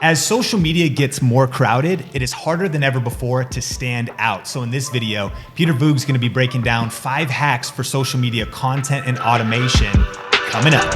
As social media gets more crowded, it is harder than ever before to stand out. So in this video, Peter Voogd's gonna be breaking down 5 hacks for social media content and automation coming up.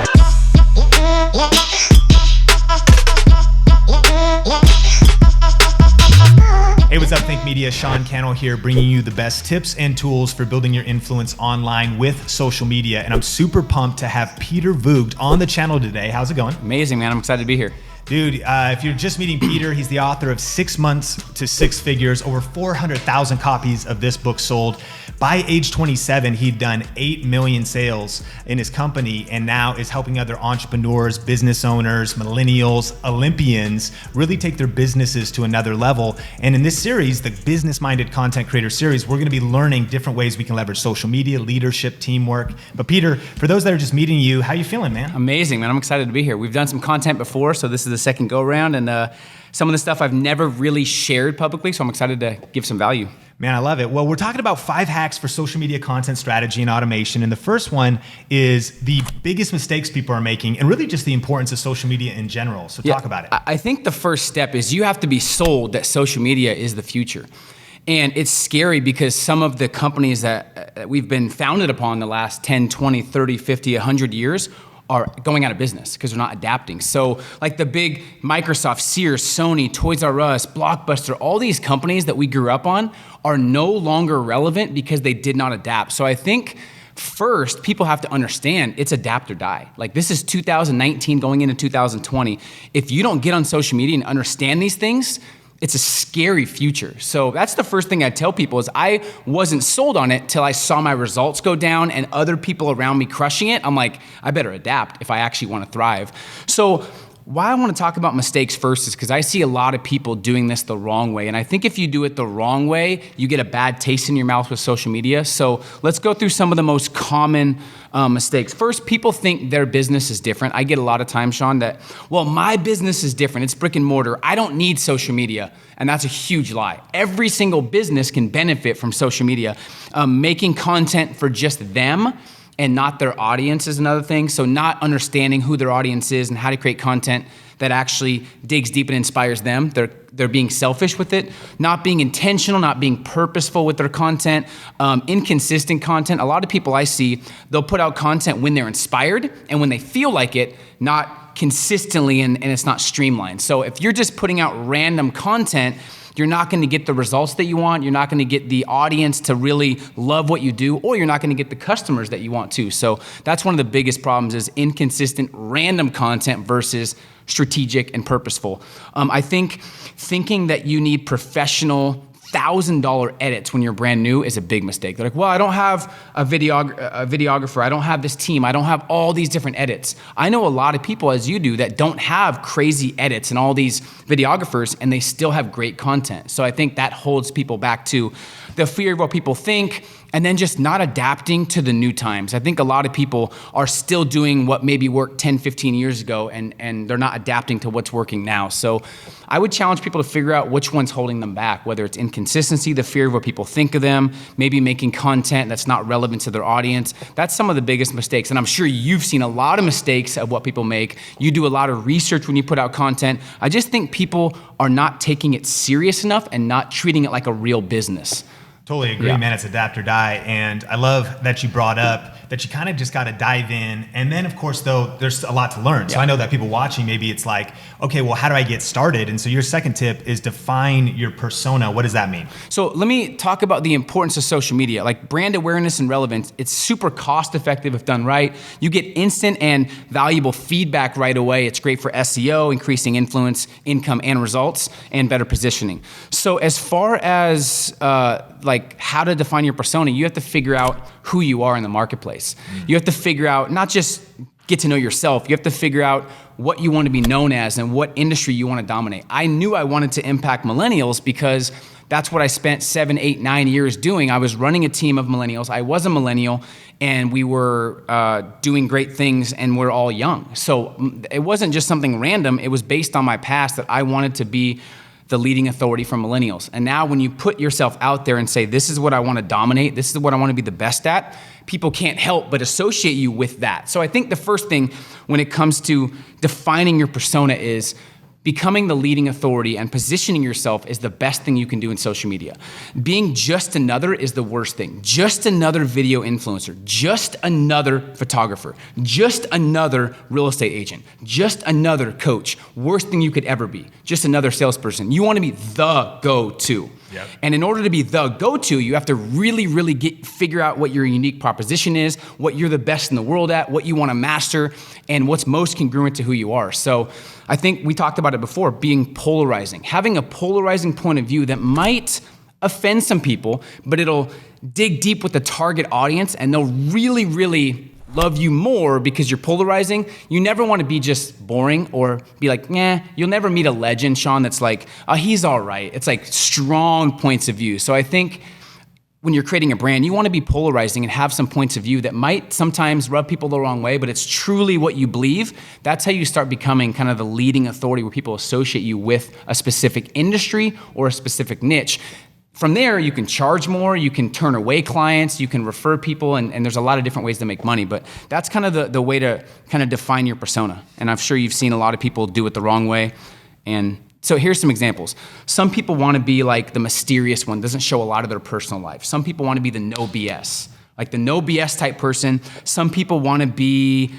Hey, what's up, Think Media? Sean Cannell here, bringing you the best tips and tools for building your influence online with social media. And I'm super pumped to have Peter Voogd on the channel today. How's it going? Amazing, man. I'm excited to be here. Dude, if you're just meeting Peter, he's the author of 6 Months to 6 Figures, over 400,000 copies of this book sold. By age 27, he'd done 8 million sales in his company and now is helping other entrepreneurs, business owners, millennials, Olympians really take their businesses to another level. And in this series, the Business-Minded Content Creator Series, we're gonna be learning different ways we can leverage social media, leadership, teamwork. But Peter, for those that are just meeting you, how you feeling, man? Amazing, man. I'm excited to be here. We've done some content before, so this is the second go around, and some of the stuff I've never really shared publicly, so I'm excited to give some value. Man, I love it. Well, we're talking about 5 hacks for social media content strategy and automation. And the first one is the biggest mistakes people are making and really just the importance of social media in general. So talk about it. I think the first step is you have to be sold that social media is the future. And it's scary because some of the companies that we've been founded upon the last 10, 20, 30, 50, 100 years are going out of business because they're not adapting. So like the big Microsoft, Sears, Sony, Toys R Us, Blockbuster, all these companies that we grew up on are no longer relevant because they did not adapt. So I think first, people have to understand it's adapt or die. Like this is 2019 going into 2020. If you don't get on social media and understand these things, it's a scary future. So that's the first thing I tell people is I wasn't sold on it till I saw my results go down and other people around me crushing it. I'm like, I better adapt if I actually want to thrive. So why I want to talk about mistakes first is because I see a lot of people doing this the wrong way. And I think if you do it the wrong way, you get a bad taste in your mouth with social media. So let's go through some of the most common mistakes. First, people think their business is different. I get a lot of times, Sean, that, well, my business is different. It's brick and mortar. I don't need social media. And that's a huge lie. Every single business can benefit from social media. Making content for just them and not their audience is another thing. So not understanding who their audience is and how to create content that actually digs deep and inspires them. They're being selfish with it, not being intentional, not being purposeful with their content, inconsistent content. A lot of people I see, they'll put out content when they're inspired and when they feel like it, not consistently, and it's not streamlined. So if you're just putting out random content, you're not gonna get the results that you want, you're not gonna get the audience to really love what you do, or you're not gonna get the customers that you want to. So that's one of the biggest problems is inconsistent, random content versus strategic and purposeful. I think thinking that you need professional $1,000 edits when you're brand new is a big mistake. They're like, well, I don't have a videographer, I don't have this team, I don't have all these different edits. I know a lot of people, as you do, that don't have crazy edits and all these videographers, and they still have great content. So I think that holds people back to the fear of what people think, and then just not adapting to the new times. I think a lot of people are still doing what maybe worked 10, 15 years ago, and they're not adapting to what's working now. So I would challenge people to figure out which one's holding them back, whether it's inconsistency, the fear of what people think of them, maybe making content that's not relevant to their audience. That's some of the biggest mistakes. And I'm sure you've seen a lot of mistakes of what people make. You do a lot of research when you put out content. I just think people are not taking it serious enough and not treating it like a real business. Totally agree, man. It's adapt or die. And I love that you brought up that you kind of just got to dive in. And then, of course, though, there's a lot to learn. So I know that people watching, maybe it's like, okay, well, how do I get started? And so your second tip is define your persona. What does that mean? So let me talk about the importance of social media. Like brand awareness and relevance, it's super cost effective if done right. You get instant and valuable feedback right away. It's great for SEO, increasing influence, income, and results, and better positioning. So as far as like how to define your persona, you have to figure out who you are in the marketplace. You have to figure out, not just get to know yourself, you have to figure out what you want to be known as and what industry you want to dominate. I knew I wanted to impact millennials because that's what I spent 7, 8, 9 years doing. I was running a team of millennials. I was a millennial, and we were doing great things, and we're all young. So it wasn't just something random. It was based on my past that I wanted to be the leading authority for millennials. And now when you put yourself out there and say, this is what I want to dominate, this is what I want to be the best at, people can't help but associate you with that. So I think the first thing when it comes to defining your persona is becoming the leading authority and positioning yourself is the best thing you can do in social media. Being just another is the worst thing. Just another video influencer, just another photographer, just another real estate agent, just another coach. Worst thing you could ever be. Just another salesperson. You want to be the go-to. Yep. And in order to be the go-to, you have to really figure out what your unique proposition is, what you're the best in the world at, what you want to master, and what's most congruent to who you are. So I think we talked about it before, being polarizing, having a polarizing point of view that might offend some people, but it'll dig deep with the target audience and they'll really love you more because you're polarizing. You never want to be just boring or be like, nah. You'll never meet a legend, Sean, that's like, oh, he's all right. It's like strong points of view. So I think when you're creating a brand, you want to be polarizing and have some points of view that might sometimes rub people the wrong way, but it's truly what you believe. That's how you start becoming kind of the leading authority where people associate you with a specific industry or a specific niche. From there, you can charge more, you can turn away clients, you can refer people, and there's a lot of different ways to make money, but that's kind of the way to kind of define your persona. And I'm sure you've seen a lot of people do it the wrong way. And so here's some examples. Some people want to be like the mysterious one, doesn't show a lot of their personal life. Some people want to be the no BS, like the no BS type person. Some people want to be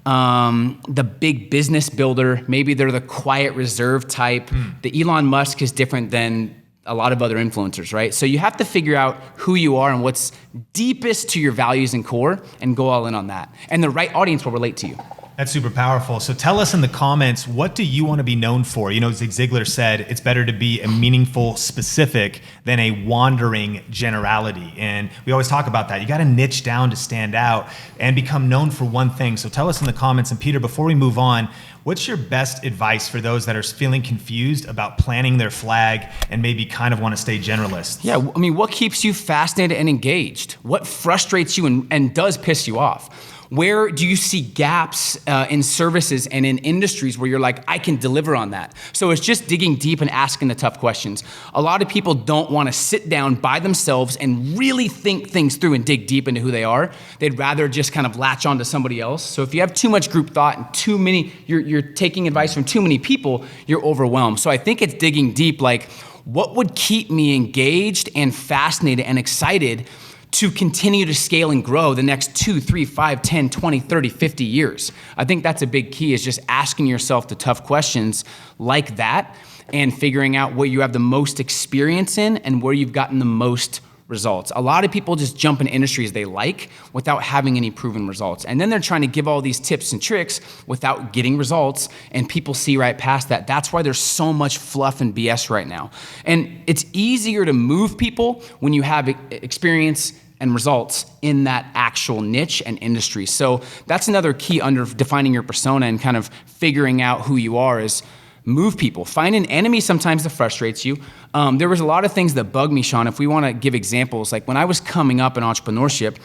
the big business builder. Maybe they're the quiet, reserved type. The Elon Musk is different than a lot of other influencers, right? So you have to figure out who you are and what's deepest to your values and core and go all in on that. And the right audience will relate to you. That's super powerful. So tell us in the comments, what do you want to be known for? You know, Zig Ziglar said, it's better to be a meaningful specific than a wandering generality. And we always talk about that. You got to niche down to stand out and become known for one thing. So tell us in the comments. And Peter, before we move on, what's your best advice for those that are feeling confused about planting their flag and maybe kind of want to stay generalists? Yeah, I mean, what keeps you fascinated and engaged? What frustrates you and does piss you off? Where do you see gaps in services and in industries where you're like, I can deliver on that? So it's just digging deep and asking the tough questions. A lot of people don't want to sit down by themselves and really think things through and dig deep into who they are. They'd rather just kind of latch on to somebody else. So if you have too much group thought and too many, you're taking advice from too many people, you're overwhelmed. So I think it's digging deep, like what would keep me engaged and fascinated and excited to continue to scale and grow the next 2, 3, 5, 10, 20, 30, 50 years. I think that's a big key, is just asking yourself the tough questions like that and figuring out where you have the most experience in and where you've gotten the most results. A lot of people just jump in industries they like without having any proven results. And then they're trying to give all these tips and tricks without getting results, and people see right past that. That's why there's so much fluff and BS right now. And it's easier to move people when you have experience and results in that actual niche and industry. So that's another key under defining your persona and kind of figuring out who you are, is move people. Find an enemy sometimes that frustrates you. There was a lot of things that bug me, Sean. If we want to give examples, like when I was coming up in entrepreneurship,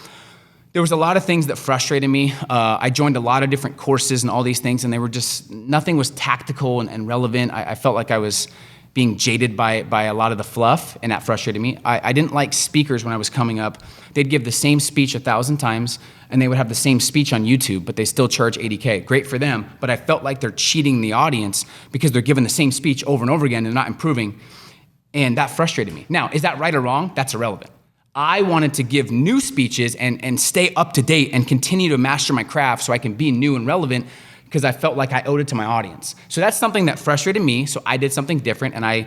there was a lot of things that frustrated me. I joined a lot of different courses and all these things, and they were just, nothing was tactical and relevant. I felt like I was being jaded by a lot of the fluff, and that frustrated me. I didn't like speakers when I was coming up. They'd give the same speech 1,000 times, and they would have the same speech on YouTube, but they still charge $80K. Great for them, but I felt like they're cheating the audience because they're giving the same speech over and over again and not improving, and that frustrated me. Now, is that right or wrong? That's irrelevant. I wanted to give new speeches and stay up to date and continue to master my craft so I can be new and relevant, because I felt like I owed it to my audience. So that's something that frustrated me, so I did something different, and I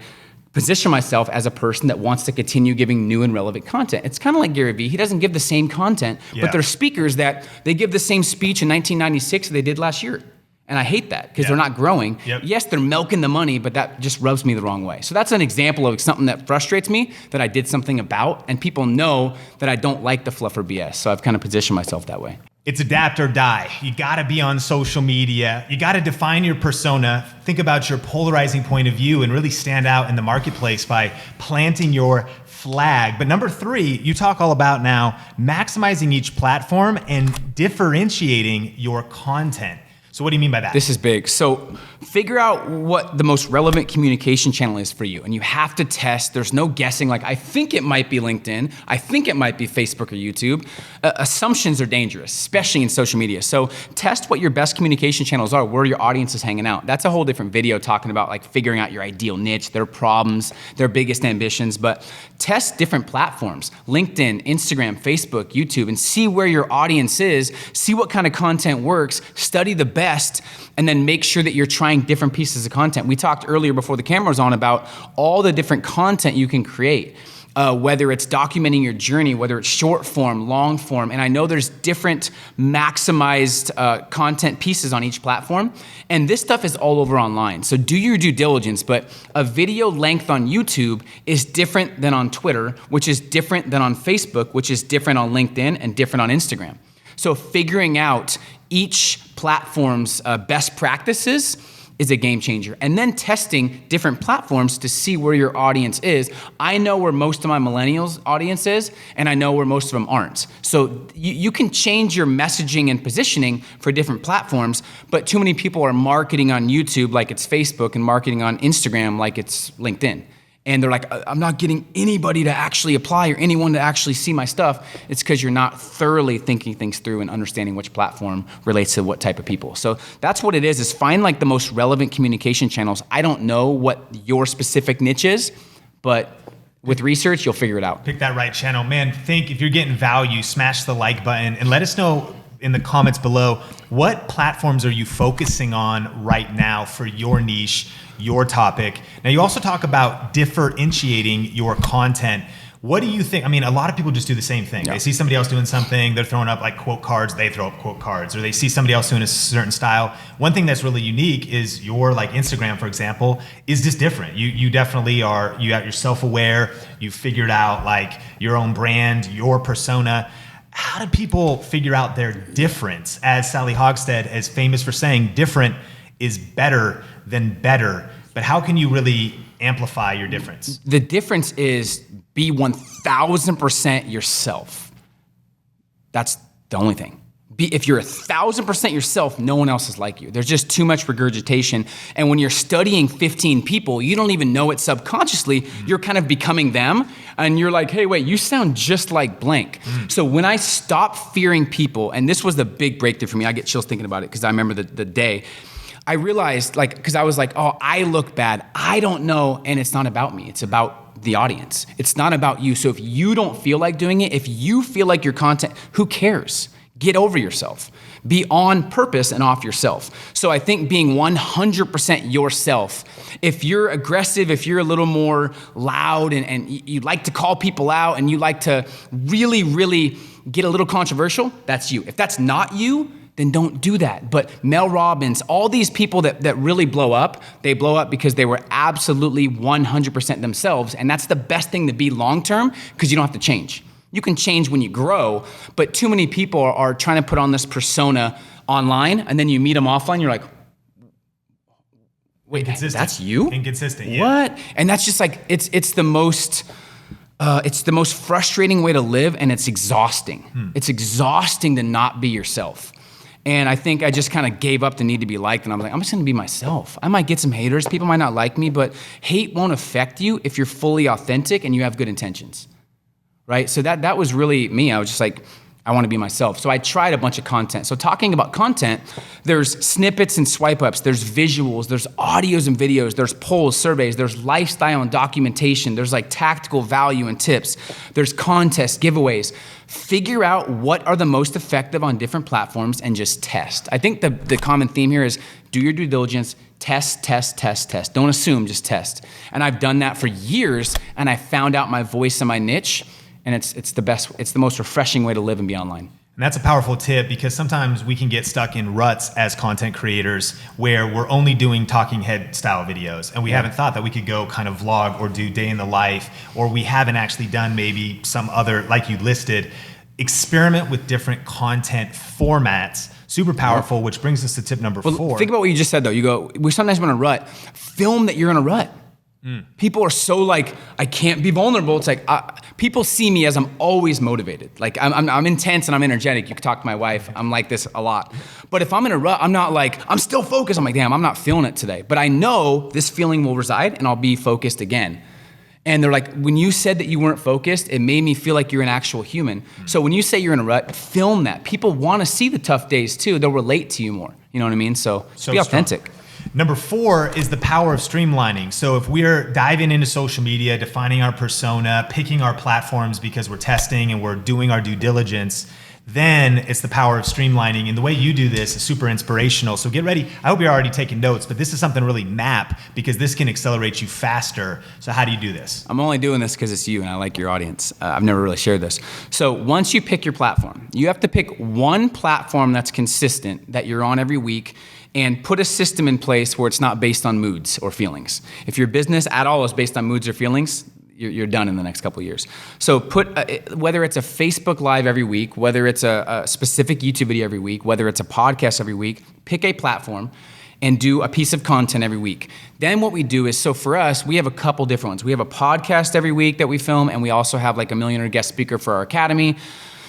position myself as a person that wants to continue giving new and relevant content. It's kind of like Gary Vee. He doesn't give the same content, but there's speakers that they give the same speech in 1996 that they did last year. And I hate that because they're not growing. Yes, they're milking the money, but that just rubs me the wrong way. So that's an example of something that frustrates me that I did something about, and people know that I don't like the fluff or BS. So I've kind of positioned myself that way. It's adapt or die. You gotta be on social media. You gotta define your persona. Think about your polarizing point of view and really stand out in the marketplace by planting your flag. But number 3, you talk all about now maximizing each platform and differentiating your content. So So what do you mean by that? This is big. So figure out what the most relevant communication channel is for you. And you have to test. There's no guessing. Like, I think it might be LinkedIn. I think it might be Facebook or YouTube. Assumptions are dangerous, especially in social media. So test what your best communication channels are, where your audience is hanging out. That's a whole different video talking about like figuring out your ideal niche, their problems, their biggest ambitions. But test different platforms, LinkedIn, Instagram, Facebook, YouTube, and see where your audience is, see what kind of content works, study the best, and then make sure that you're trying different pieces of content. We talked earlier before the camera was on about all the different content you can create, whether it's documenting your journey, whether it's short form, long form, and I know there's different maximized content pieces on each platform, and this stuff is all over online. So do your due diligence, but a video length on YouTube is different than on Twitter, which is different than on Facebook, which is different on LinkedIn and different on Instagram. So figuring out each platform's best practices is a game changer. And then testing different platforms to see where your audience is. I know where most of my millennials audience is, and I know where most of them aren't. So you can change your messaging and positioning for different platforms, but too many people are marketing on YouTube like it's Facebook and marketing on Instagram like it's LinkedIn. And they're like, I'm not getting anybody to actually apply or anyone to actually see my stuff. It's because you're not thoroughly thinking things through and understanding which platform relates to what type of people. So that's what it is find like the most relevant communication channels. I don't know what your specific niche is, but with research, you'll figure it out. Pick that right channel. Man, if you're getting value, smash the like button and let us know in the comments below, what platforms are you focusing on right now for your niche, your topic? Now, you also talk about differentiating your content. What do you think? I mean, a lot of people just do the same thing. Yeah. They see somebody else doing something, they're throwing up like quote cards, they throw up quote cards, or they see somebody else doing a certain style. One thing that's really unique is your like Instagram, for example, is just different. You definitely are, you're self-aware, you've figured out like your own brand, your persona. How do people figure out their difference? As Sally Hogstead is famous for saying, different is better than better. But how can you really amplify your difference? The difference is be 1000% yourself. That's the only thing. If you're 1000% yourself, no one else is like you. There's just too much regurgitation. And when you're studying 15 people, you don't even know it subconsciously. You're kind of becoming them. And you're like, hey, wait, you sound just like blank. So when I stopped fearing people, and this was the big breakthrough for me, I get chills thinking about it because I remember the day. I realized, like, because I was like, oh, I look bad. I don't know, and it's not about me. It's about the audience. It's not about you. So if you don't feel like doing it, if you feel like your content, who cares? Get over yourself. Be on purpose and off yourself. So I think being 100% yourself, if you're aggressive, if you're a little more loud and you like to call people out and you like to really, really get a little controversial, that's you. If that's not you, then don't do that. But Mel Robbins, all these people that really blow up, they blow up because they were absolutely 100% themselves. And that's the best thing to be long-term because you don't have to change. You can change when you grow, but too many people are trying to put on this persona online, and then you meet them offline, you're like, wait, that's you? Inconsistent, yeah. What? And that's just like, it's the most frustrating way to live, and it's exhausting. It's exhausting to not be yourself. And I think I just kind of gave up the need to be liked, and I'm like, I'm just gonna be myself. I might get some haters, people might not like me, but hate won't affect you if you're fully authentic and you have good intentions. Right? So that was really me. I was just like, I want to be myself. So I tried a bunch of content. So talking about content, there's snippets and swipe ups, there's visuals, there's audios and videos, there's polls, surveys, there's lifestyle and documentation, there's like tactical value and tips, there's contests, giveaways. Figure out what are the most effective on different platforms and just test. I think the common theme here is do your due diligence, test. Don't assume, just test. And I've done that for years, and I found out my voice and my niche. And it's the best, it's the most refreshing way to live and be online. And that's a powerful tip because sometimes we can get stuck in ruts as content creators where we're only doing talking head style videos and we haven't thought that we could go kind of vlog or do day in the life, or we haven't actually done maybe some other, like you listed, experiment with different content formats. Super powerful, which brings us to tip number 4. Think about what you just said though. You go, we sometimes want to rut. Film that you're in a rut. People are so like, I can't be vulnerable. It's like, people see me as I'm always motivated. Like I'm intense and I'm energetic. You can talk to my wife. I'm like this a lot. But if I'm in a rut, I'm not like, I'm still focused. I'm like, damn, I'm not feeling it today. But I know this feeling will reside and I'll be focused again. And they're like, when you said that you weren't focused, it made me feel like you're an actual human. So when you say you're in a rut, film that. People want to see the tough days too. They'll relate to you more. You know what I mean? So be authentic. Strong. Number 4 is the power of streamlining. So if we're diving into social media, defining our persona, picking our platforms because we're testing and we're doing our due diligence, then it's the power of streamlining. And the way you do this is super inspirational. So get ready. I hope you're already taking notes, but this is something to really map because this can accelerate you faster. So how do you do this? I'm only doing this because it's you and I like your audience. I've never really shared this. So once you pick your platform, you have to pick one platform that's consistent that you're on every week and put a system in place where it's not based on moods or feelings. If your business at all is based on moods or feelings, you're done in the next couple of years. So whether it's a Facebook Live every week, whether it's a specific YouTube video every week, whether it's a podcast every week, pick a platform and do a piece of content every week. Then what we do is, so for us, we have a couple different ones. We have a podcast every week that we film, and we also have like a millionaire guest speaker for our academy.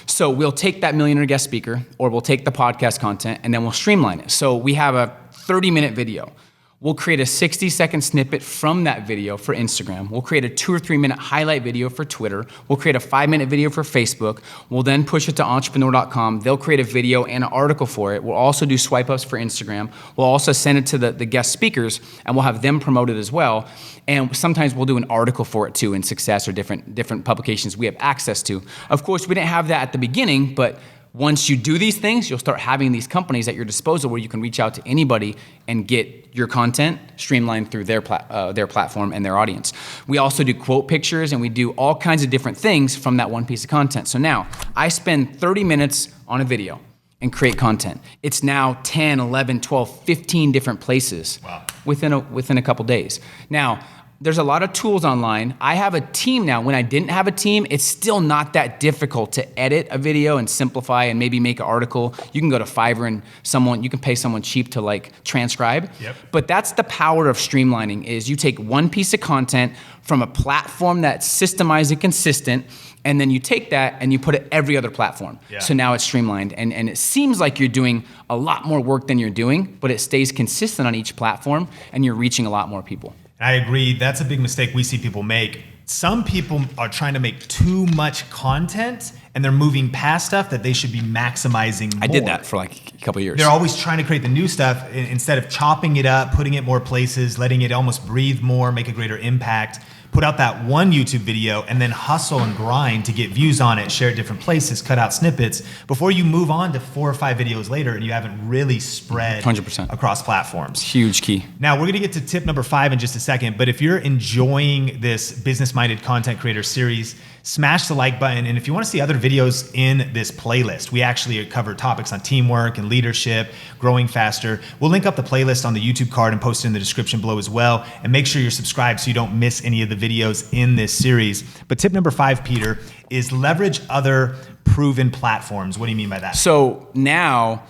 So we'll take that millionaire guest speaker, or we'll take the podcast content, and then we'll streamline it. So we have a 30-minute video. We'll create a 60-second snippet from that video for Instagram. We'll create a 2 or 3 minute highlight video for Twitter. We'll create a 5-minute video for Facebook. We'll then push it to entrepreneur.com. They'll create a video and an article for it. We'll also do swipe ups for Instagram. We'll also send it to the guest speakers, and we'll have them promote it as well. And sometimes we'll do an article for it too in Success or different publications we have access to. Of course, we didn't have that at the beginning, but once you do these things, you'll start having these companies at your disposal where you can reach out to anybody and get your content streamlined through their platform and their audience. We also do quote pictures, and we do all kinds of different things from that one piece of content. So now I spend 30 minutes on a video and create content. It's now 10, 11, 12, 15 different places. Wow. within a couple days. Now, there's a lot of tools online. I have a team now. When I didn't have a team, it's still not that difficult to edit a video and simplify and maybe make an article. You can go to Fiverr and you can pay someone cheap to like transcribe. Yep. But that's the power of streamlining, is you take one piece of content from a platform that's systemized and consistent, and then you take that and you put it every other platform. Yeah. So now it's streamlined, and it seems like you're doing a lot more work than you're doing, but it stays consistent on each platform and you're reaching a lot more people. I agree. That's a big mistake we see people make. Some people are trying to make too much content and they're moving past stuff that they should be maximizing more. I did that for like a couple of years. They're always trying to create the new stuff instead of chopping it up, putting it more places, letting it almost breathe more, make a greater impact. Put out that one YouTube video and then hustle and grind to get views on it, share it different places, cut out snippets before you move on to 4 or 5 videos later and you haven't really spread 100% across platforms. Huge key. Now, we're gonna get to tip number 5 in just a second, but if you're enjoying this business-minded content creator series, smash the like button. And if you wanna see other videos in this playlist, we actually cover topics on teamwork and leadership, growing faster. We'll link up the playlist on the YouTube card and post it in the description below as well. And make sure you're subscribed so you don't miss any of the videos in this series. But tip number 5, Peter, is leverage other proven platforms. What do you mean by that? So now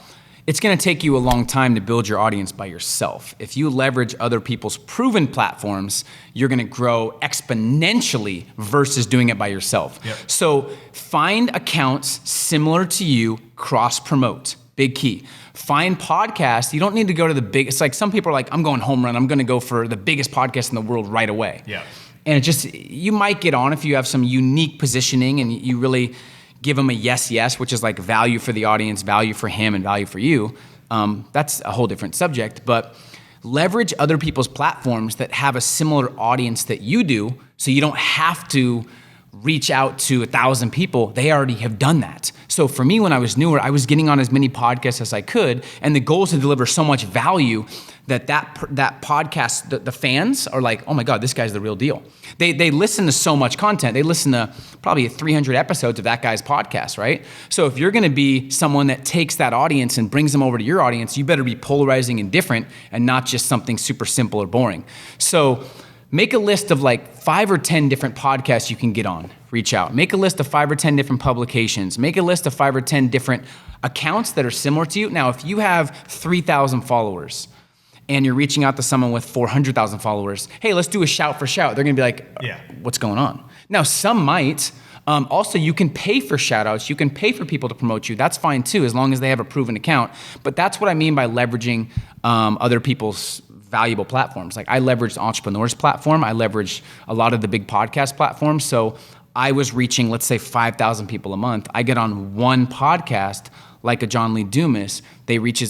it's going to take you a long time to build your audience by yourself. If you leverage other people's proven platforms, you're going to grow exponentially versus doing it by yourself. Yep. So find accounts similar to you, cross-promote. Big key. Find podcasts. You don't need to go to the big. It's like some people are like, I'm going home run. I'm going to go for the biggest podcast in the world right away. Yeah. And it just, you might get on if you have some unique positioning and you really give them a yes, which is like value for the audience, value for him, and value for you. That's a whole different subject. But leverage other people's platforms that have a similar audience that you do, so you don't have to reach out to 1,000 people. They already have done that. So for me, when I was newer, I was getting on as many podcasts as I could, and the goal is to deliver so much value that podcast, the fans are like, oh my God, this guy's the real deal. They listen to so much content. They listen to probably 300 episodes of that guy's podcast, right? So if you're gonna be someone that takes that audience and brings them over to your audience, you better be polarizing and different and not just something super simple or boring. So make a list of like 5 or 10 different podcasts you can get on, reach out. Make a list of 5 or 10 different publications. Make a list of 5 or 10 different accounts that are similar to you. Now, if you have 3,000 followers and you're reaching out to someone with 400,000 followers, hey, let's do a shout for shout. They're gonna be like, what's going on? Now, some might. Also, you can pay for shout outs. You can pay for people to promote you. That's fine too, as long as they have a proven account. But that's what I mean by leveraging other people's valuable platforms. Like I leveraged Entrepreneur's platform. I leveraged a lot of the big podcast platforms. So I was reaching, let's say 5,000 people a month. I get on one podcast like a John Lee Dumas. They reach, I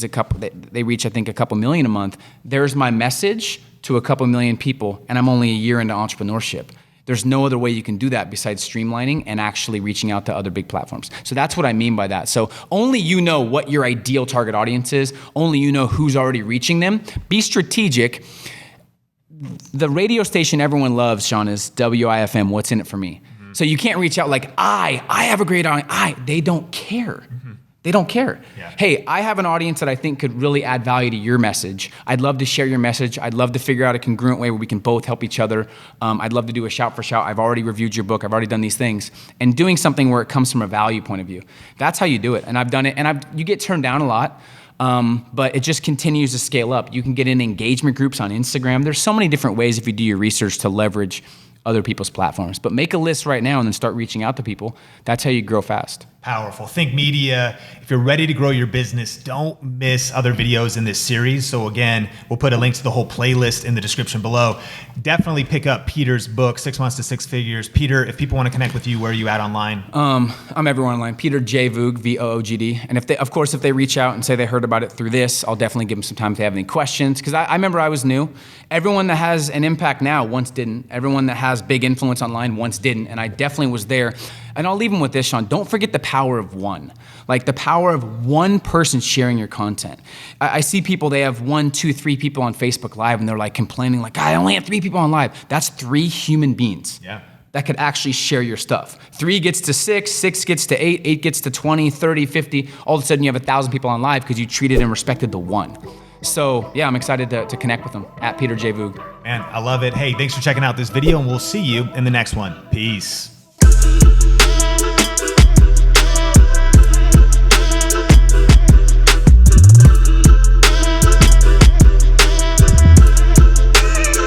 think, a couple million a month. There's my message to a couple million people, and I'm only a year into entrepreneurship. There's no other way you can do that besides streamlining and actually reaching out to other big platforms. So that's what I mean by that. So only you know what your ideal target audience is. Only you know who's already reaching them. Be strategic. The radio station everyone loves, Sean, is WIFM. What's in it for me? Mm-hmm. So you can't reach out like, I have a great audience. They don't care. Mm-hmm. They don't care. Yeah. Hey, I have an audience that I think could really add value to your message. I'd love to share your message. I'd love to figure out a congruent way where we can both help each other. I'd love to do a shout for shout. I've already reviewed your book. I've already done these things. And doing something where it comes from a value point of view. That's how you do it. And I've done it. And you get turned down a lot, but it just continues to scale up. You can get in engagement groups on Instagram. There's so many different ways if you do your research to leverage other people's platforms. But make a list right now and then start reaching out to people. That's how you grow fast. Powerful. Think Media. If you're ready to grow your business, don't miss other videos in this series. So again, we'll put a link to the whole playlist in the description below. Definitely pick up Peter's book, 6 Months to Six Figures. Peter, if people want to connect with you, where are you at online? I'm everywhere online. Peter J. Voogd, Voogd. And if they reach out and say they heard about it through this, I'll definitely give them some time if they have any questions. Because I remember I was new. Everyone that has an impact now once didn't. Everyone that has big influence online once didn't. And I definitely was there. And I'll leave them with this, Sean. Don't forget the power of one. Like the power of one person sharing your content. I see people, they have 1, 2, 3 people on Facebook Live and they're like complaining like, I only have 3 people on live. That's 3 human beings that could actually share your stuff. 3 gets to 6, 6 gets to 8, 8 gets to 20, 30, 50. All of a sudden you have 1,000 people on live because you treated and respected the one. So yeah, I'm excited to connect with them at Peter J. Voogd. Man, I love it. Hey, thanks for checking out this video and we'll see you in the next one. Peace.